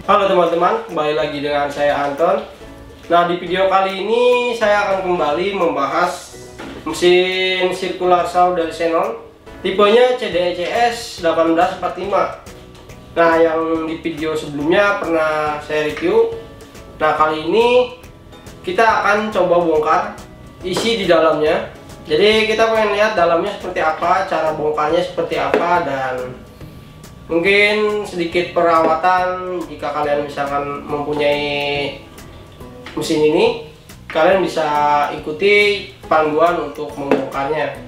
Halo teman-teman, kembali lagi dengan saya Anton. Nah, di video kali ini saya akan kembali membahas mesin circular saw dari Xenon, tipenya CDECS 1845. Nah, yang di video sebelumnya pernah saya review. Nah, kali ini kita akan coba bongkar isi di dalamnya. Jadi kita pengen lihat dalamnya seperti apa, cara bongkarnya seperti apa, dan mungkin sedikit perawatan. Jika kalian misalkan mempunyai mesin ini, kalian bisa ikuti panduan untuk membongkarnya.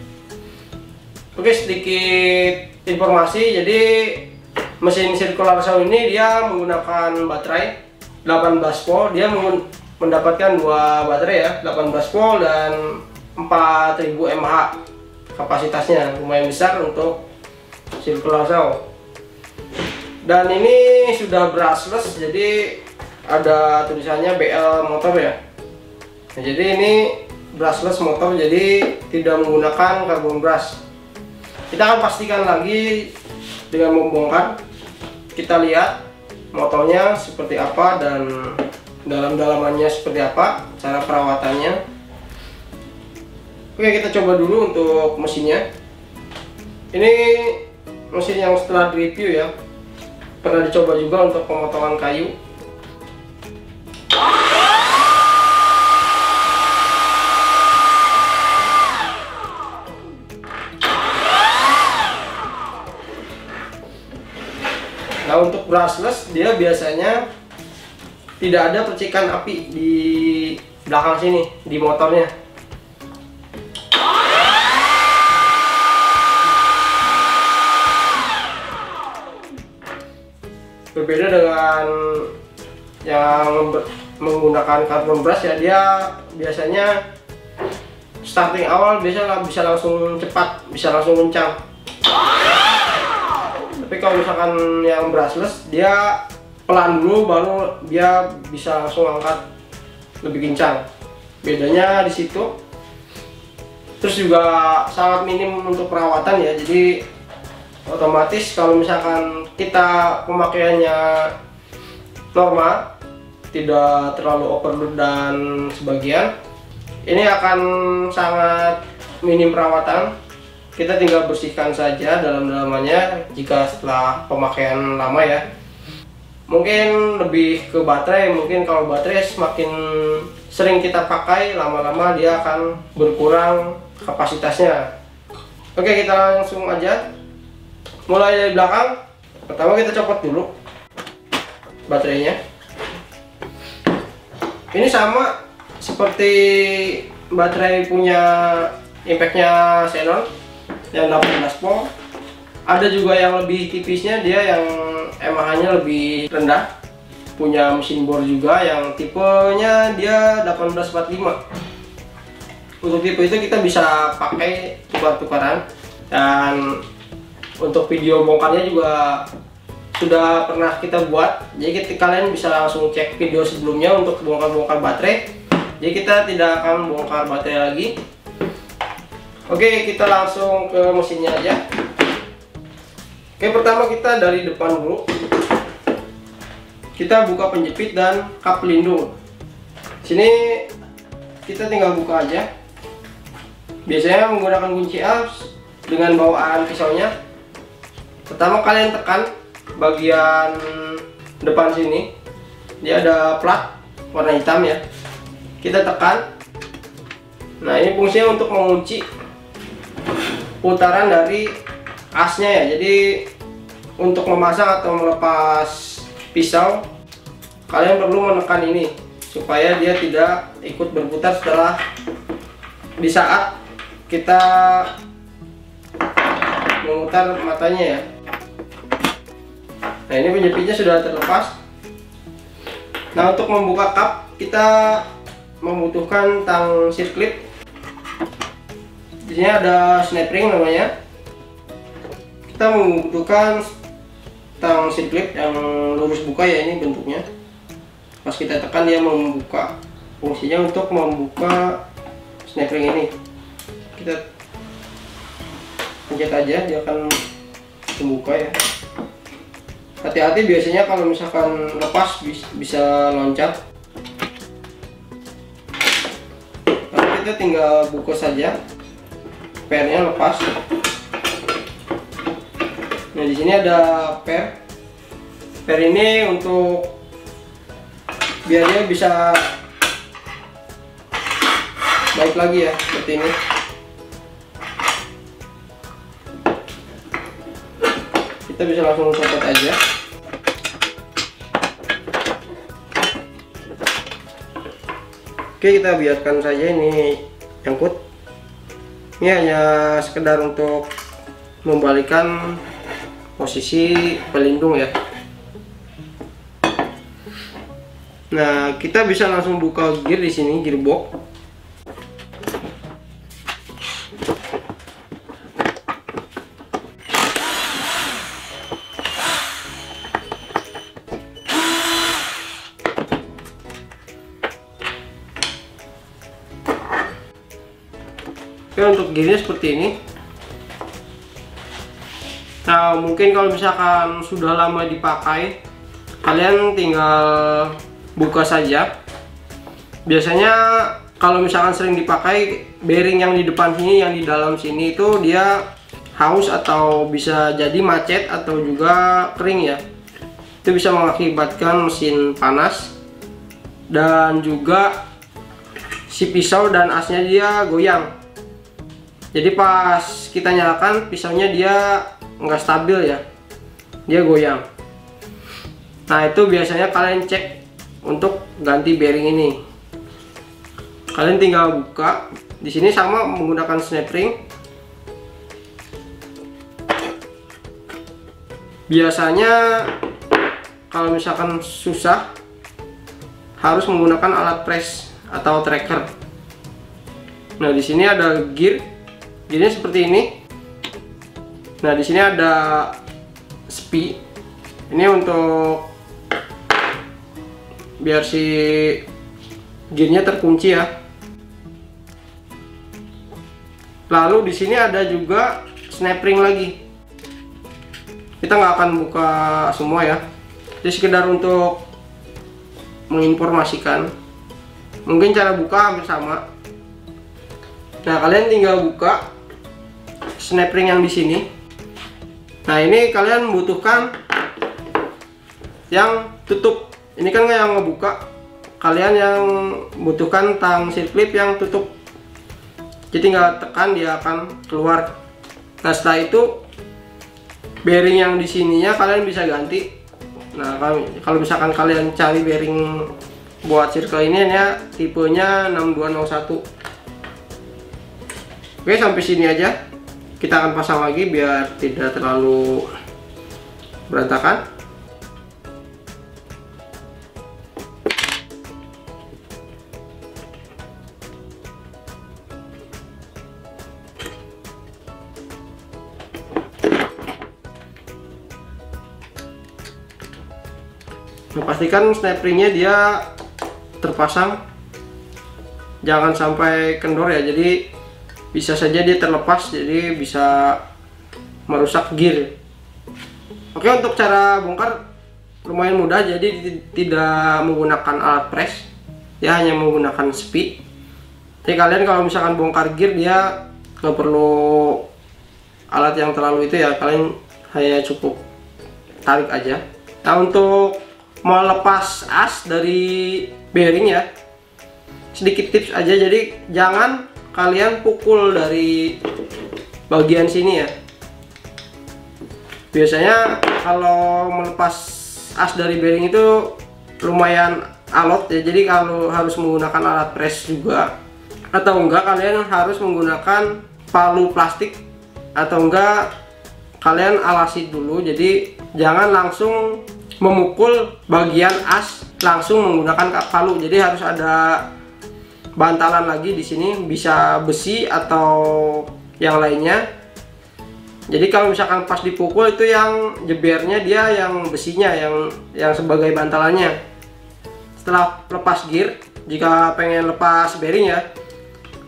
Oke, sedikit informasi. Jadi mesin circular saw ini dia menggunakan baterai 18 volt. Dia mendapatkan dua baterai ya, 18 volt dan 4000 mAh kapasitasnya, lumayan besar untuk circular saw. Dan ini sudah brushless, jadi ada tulisannya BL motor ya. Nah, jadi ini brushless motor, jadi tidak menggunakan carbon brush. Kita akan pastikan lagi dengan membongkar. Kita lihat motornya seperti apa dan dalam-dalamannya seperti apa, cara perawatannya. Oke, kita coba dulu untuk mesinnya. Ini mesin yang setelah direview ya, pernah dicoba juga untuk pemotongan kayu. Nah, untuk brushless dia biasanya tidak ada percikan api di belakang sini di motornya. Berbeda dengan yang menggunakan carbon brush ya, dia biasanya starting awal biasanya bisa langsung cepat, bisa langsung kencang. Tapi kalau misalkan yang brushless dia pelan dulu, baru dia bisa langsung angkat lebih kencang. Bedanya di situ. Terus juga sangat minim untuk perawatan ya, jadi otomatis kalau misalkan kita pemakaiannya normal, tidak terlalu overload dan sebagian, ini akan sangat minim perawatan. Kita tinggal bersihkan saja dalam-dalamannya jika setelah pemakaian lama ya. Mungkin lebih ke baterai, mungkin kalau baterai semakin sering kita pakai, lama-lama dia akan berkurang kapasitasnya. Oke, kita langsung aja. Mulai dari belakang. Pertama kita copot dulu baterainya. Ini sama seperti baterai punya impactnya Xenon yang 18 volt. Ada juga yang lebih tipisnya, dia yang mAh-nya lebih rendah. Punya mesin bor juga yang tipenya dia 1845. Untuk tipe itu kita bisa pakai tukar-tukaran, dan untuk video bongkarnya juga sudah pernah kita buat, jadi kalian bisa langsung cek video sebelumnya untuk bongkar-bongkar baterai. Jadi kita tidak akan bongkar baterai lagi. Oke, kita langsung ke mesinnya aja. Oke, pertama kita dari depan dulu. Kita buka penjepit dan kap pelindung. Sini kita tinggal buka aja. Biasanya menggunakan kunci as dengan bawaan pisaunya. Pertama kalian tekan bagian depan sini, dia ada plat warna hitam ya, kita tekan. Nah, ini fungsinya untuk mengunci putaran dari asnya ya. Jadi untuk memasang atau melepas pisau, kalian perlu menekan ini supaya dia tidak ikut berputar setelah di saat kita memutar matanya ya. Nah, ini penjepitnya sudah terlepas. Nah, untuk membuka kap kita membutuhkan tang sirklip. Di sini ada snap ring namanya. Kita membutuhkan tang sirklip yang lurus buka ya, ini bentuknya. Pas kita tekan dia membuka. Fungsinya untuk membuka snap ring ini. Kita pencet aja, dia akan membuka ya. hati-hati, biasanya kalau misalkan lepas bisa loncat. Lalu kita tinggal buka saja, pernya lepas. Nah, di sini ada per ini untuk biar dia bisa baik lagi ya, seperti ini. Kita bisa langsung copot aja. Oke, kita biarkan saja ini nyangkut. Ini hanya sekedar untuk membalikan posisi pelindung ya. Nah, kita bisa langsung buka gear di sini, gearbox. Oke, untuk gearnya seperti ini. Nah, mungkin kalau misalkan sudah lama dipakai, kalian tinggal buka saja. Biasanya kalau misalkan sering dipakai, bearing yang di depan sini, yang di dalam sini itu dia haus atau bisa jadi macet atau juga kering ya. Itu bisa mengakibatkan mesin panas, dan juga si pisau dan asnya dia goyang. Jadi pas kita nyalakan pisaunya dia nggak stabil ya, dia goyang. Nah, itu biasanya kalian cek untuk ganti bearing ini. Kalian tinggal buka di sini sama menggunakan snap ring. Biasanya kalau misalkan susah harus menggunakan alat press atau tracker. Nah, di sini ada gearnya seperti ini. Nah, di sini ada spi. Ini untuk biar si gearnya terkunci ya. Lalu di sini ada juga snap ring lagi. Kita nggak akan buka semua ya. Jadi sekedar untuk menginformasikan. Mungkin cara buka hampir sama. Nah, kalian tinggal buka snap ring yang di sini. Nah, ini kalian membutuhkan yang tutup. Ini kan yang ngebuka. Kalian yang butuhkan tang seal clip yang tutup. Jadi tinggal tekan, dia akan keluar. Nah, setelah itu bearing yang di sininya kalian bisa ganti. Nah, kalau misalkan kalian cari bearing buat circle ini ya, tipenya 6201. Oke, sampai sini aja. Kita akan pasang lagi biar tidak terlalu berantakan. Nah, pastikan snap ringnya dia terpasang, jangan sampai kendor ya. Jadi bisa saja dia terlepas, jadi bisa merusak gear. Oke, untuk cara bongkar lumayan mudah, jadi tidak menggunakan alat press ya, hanya menggunakan spi. Jadi kalian kalau misalkan bongkar gear, dia nggak perlu alat yang terlalu itu ya, kalian hanya cukup tarik aja. Nah, untuk melepas as dari bearing ya, sedikit tips aja. Jadi jangan kalian pukul dari bagian sini ya. Biasanya kalau melepas as dari bearing itu lumayan alot ya, jadi kalau harus menggunakan alat press juga, atau enggak kalian harus menggunakan palu plastik, atau enggak kalian alasi dulu. Jadi jangan langsung memukul bagian as langsung menggunakan palu, jadi harus ada bantalan lagi di sini, bisa besi atau yang lainnya. Jadi kalau misalkan pas dipukul itu yang jebernya dia yang besinya yang sebagai bantalannya. Setelah lepas gear, jika pengen lepas bearing ya,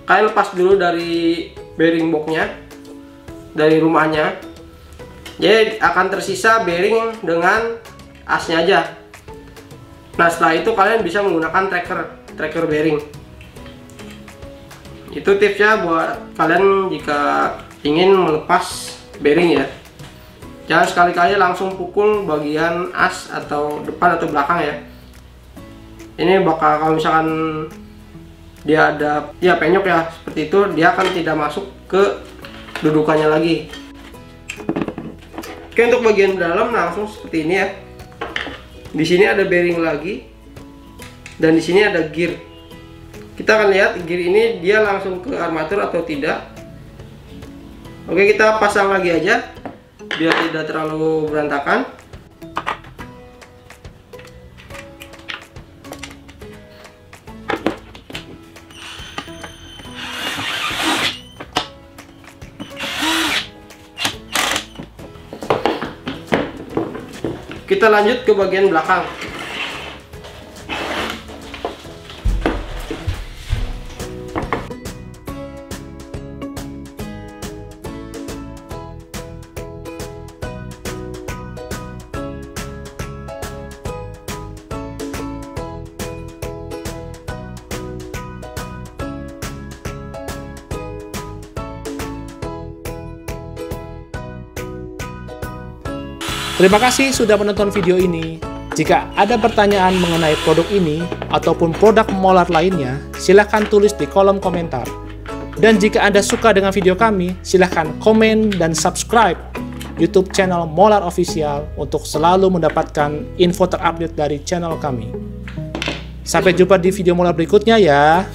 kalian lepas dulu dari bearing boxnya, dari rumahnya. Jadi akan tersisa bearing dengan asnya aja. Nah setelah itu kalian bisa menggunakan tracker bearing. Itu tipsnya buat kalian jika ingin melepas bearing ya. Jangan sekali-kali langsung pukul bagian as atau depan atau belakang ya. Ini bakal, kalau misalkan dia ada ya penyok ya seperti itu, dia akan tidak masuk ke dudukannya lagi. Oke, untuk bagian dalam langsung seperti ini ya. Di sini ada bearing lagi dan di sini ada gear. Kita akan lihat gear ini dia langsung ke armatur atau tidak. Oke, kita pasang lagi aja biar tidak terlalu berantakan. Kita lanjut ke bagian belakang. Terima kasih sudah menonton video ini. Jika ada pertanyaan mengenai produk ini ataupun produk Molar lainnya, silahkan tulis di kolom komentar. Dan jika Anda suka dengan video kami, silahkan komen dan subscribe YouTube channel Molar Official untuk selalu mendapatkan info terupdate dari channel kami. Sampai jumpa di video Molar berikutnya ya.